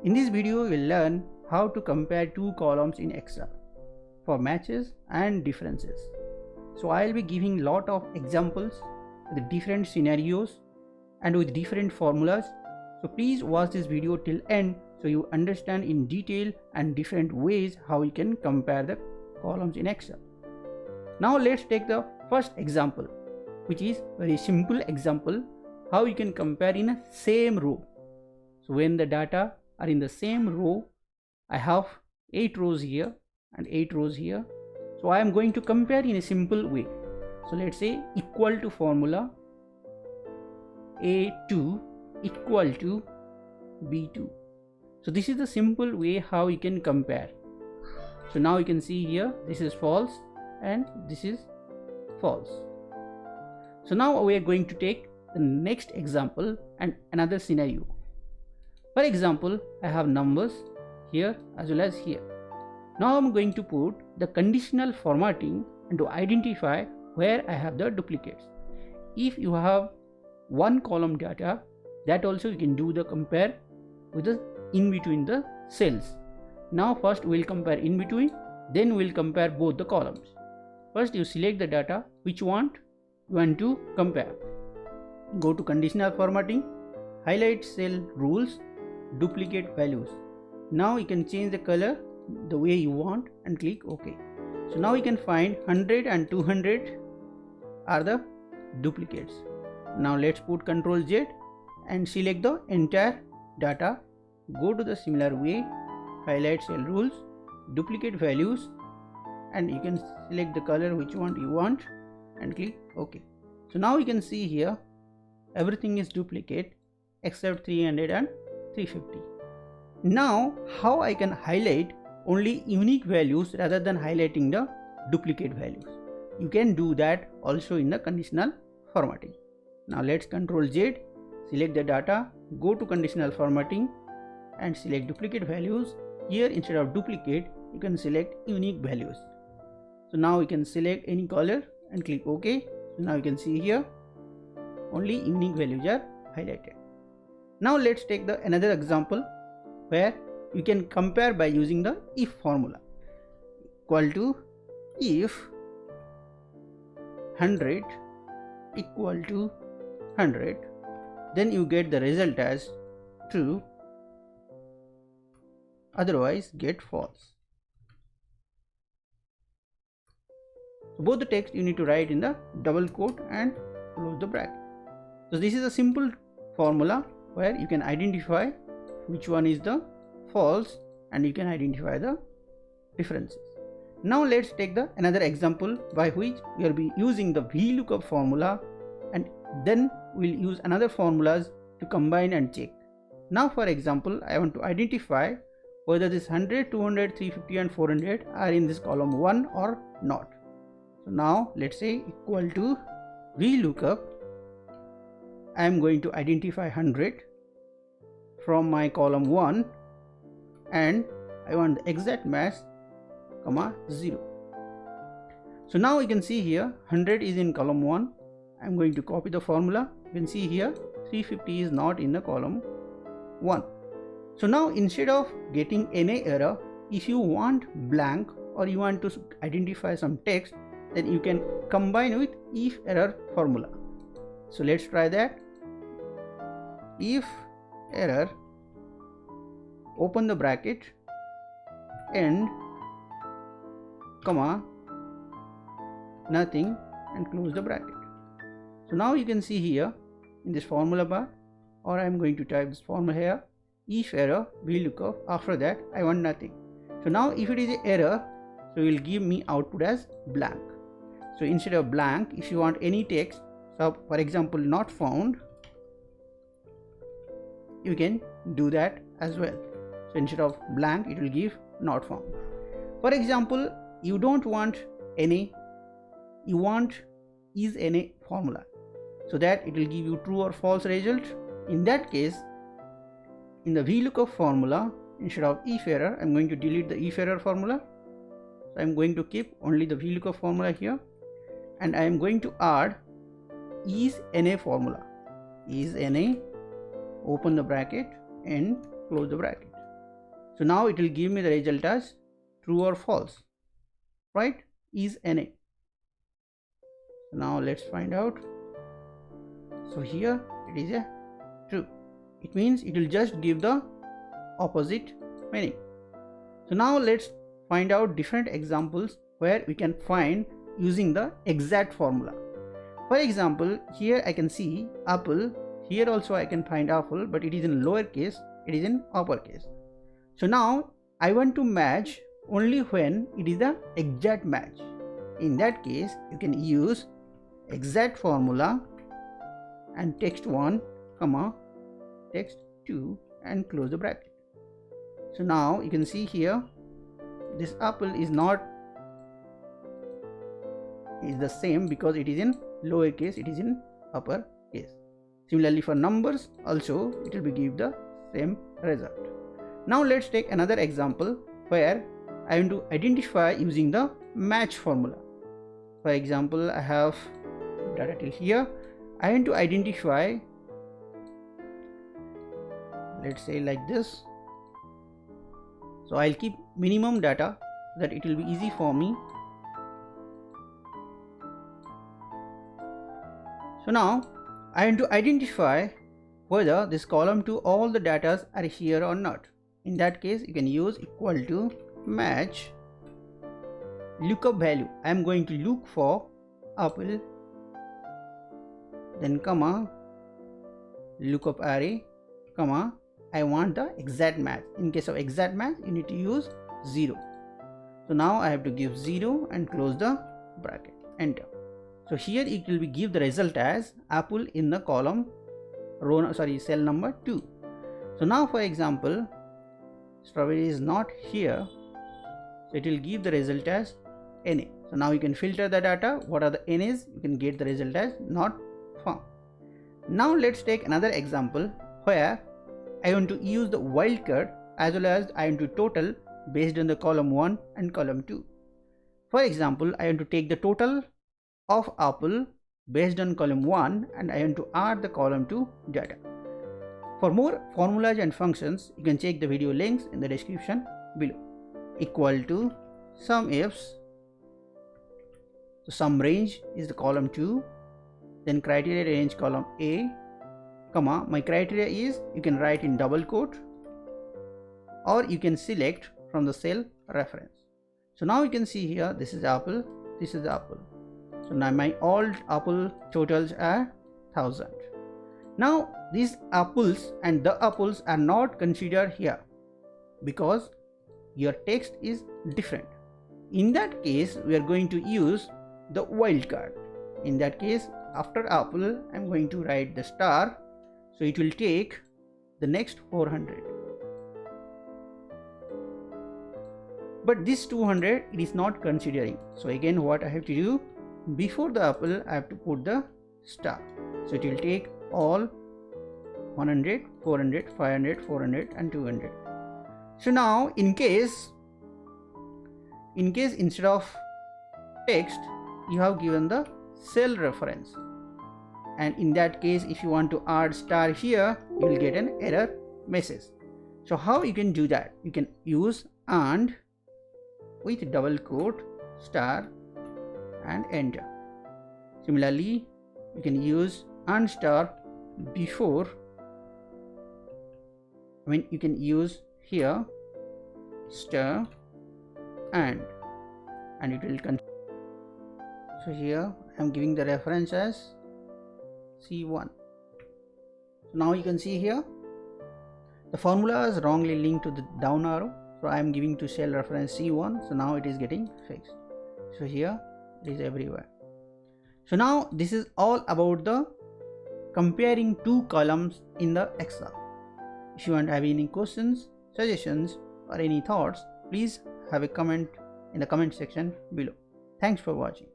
In this video, we'll learn how to compare two columns in Excel for matches and differences. So I'll be giving lot of examples with different scenarios and with different formulas. So please watch this video till end so you understand in detail and different ways how you can compare the columns in Excel. Now let's take the first example, which is very simple example how you can compare in a same row. So when the data are in the same row, I have 8 rows here and 8 rows here. So I am going to compare in a simple way. So let's say equal to formula A2 equal to B2. So this is the simple way how you can compare. So now you can see here this is false and this is false. So now we are going to take the next example and another scenario. For example, I have numbers here as well as here. Now I'm going to put the conditional formatting and to identify where I have the duplicates. If you have one column data, that also you can do the compare with the in between the cells. Now first we'll compare in between, then we'll compare both the columns. First you select the data which you want to compare. Go to conditional formatting, highlight cell rules, duplicate values. Now you can change the color the way you want and click OK. So now you can find 100 and 200 are the duplicates. Now let's put Ctrl Z and select the entire data. Go to the similar way, highlight cell rules, duplicate values, and you can select the color which one you want and click OK. So now you can see here everything is duplicate except 300 and 350. Now how I can highlight only unique values rather than highlighting the duplicate values? You can do that also in the conditional formatting. Now let's Ctrl Z, select the data, go to conditional formatting and select duplicate values. Here instead of duplicate you can select unique values. So now you can select any color and click OK. So now you can see here only unique values are highlighted. Now let's take another example where you can compare by using the if formula. Equal to if 100 equal to 100, then you get the result as true, otherwise get false. So both the text you need to write in the double quote and close the bracket. So this is a simple formula where you can identify which one is the false and you can identify the differences. Now let's take another example by which we will be using the VLOOKUP formula, and then we'll use another formulas to combine and check. Now for example, I want to identify whether this 100, 200, 350 and 400 are in this column 1 or not. So now let's say equal to VLOOKUP. I am going to identify 100 from my column 1 and I want the exact match, 0. So now you can see here 100 is in column 1. I am going to copy the formula. You can see here 350 is not in the column 1. So now instead of getting any error, if you want blank or you want to identify some text, then you can combine with IFERROR formula. So let's try that. IFERROR, open the bracket, end, comma, nothing, and close the bracket. So now you can see here in this formula bar, or I am going to type this formula here, IFERROR VLOOKUP. After that I want nothing. So now if it is an error, so it will give me output as blank. So instead of blank, if you want any text, so for example not found, you can do that as well. So instead of blank it will give not found. For example, you don't want any, you want is any formula, so that it will give you true or false result. In that case, in the VLOOKUP formula, instead of IFERROR, I am going to delete the IFERROR formula. So I am going to keep only the VLOOKUP formula here, and I am going to add ISNA formula. ISNA, open the bracket and close the bracket. So now it will give me the result as true or false, right? Is NA. So now let's find out. So here it is a true. It means it will just give the opposite meaning. So now let's find out different examples where we can find using the exact formula. For example, here I can see apple. Here also I can find apple, but it is in lower case, it is in uppercase. So now I want to match only when it is the exact match. In that case, you can use exact formula and text 1, comma, text 2 and close the bracket. So now you can see here this apple is the same because it is in lower case, it is in upper case. Similarly for numbers also it will be give the same result. Now let's take another example where I want to identify using the match formula. For example, I have data till here. I want to identify, let's say like this. So I'll keep minimum data so that it will be easy for me. So now I want to identify whether this column 2 all the data are here or not. In that case, you can use equal to match lookup value. I am going to look for apple, then comma lookup array, comma I want the exact match. In case of exact match, you need to use 0. So now I have to give 0 and close the bracket, enter. So here it will be give the result as apple in the column cell number 2. So now for example, strawberry is not here, so it will give the result as NA. So now you can filter the data. What are the NAs? You can get the result as not found. Now let's take another example where I want to use the wildcard as well as I want to total based on the column 1 and column 2. For example, I want to take the total of apple based on column 1 and I want to add the column 2 data. For more formulas and functions, you can check the video links in the description below. Equal to SUMIFS. So sum range is the column 2, then criteria range column A, comma my criteria is, you can write in double quote or you can select from the cell reference. So now you can see here this is apple, this is apple. So now my all apple totals are 1000. Now these apples and the apples are not considered here because your text is different. In that case, we are going to use the wildcard. In that case, after apple, I am going to write the star. So it will take the next 400. But this 200 it is not considering. So again what I have to do, before the apple I have to put the star. So it will take all 100, 400, 500, 400 and 200. So now in case instead of text you have given the cell reference, and in that case if you want to add star here you will get an error message. So how you can do that? You can use and with double quote star and enter. Similarly you can use and star before, you can use here star and it will continue. So here I am giving the reference as C1. So now you can see here the formula is wrongly linked to the down arrow. So I am giving to cell reference C1. So now it is getting fixed. So here it is everywhere. So now this is all about the comparing two columns in the Excel. If you want to have any questions, suggestions or any thoughts, please have a comment in the comment section below. Thanks for watching.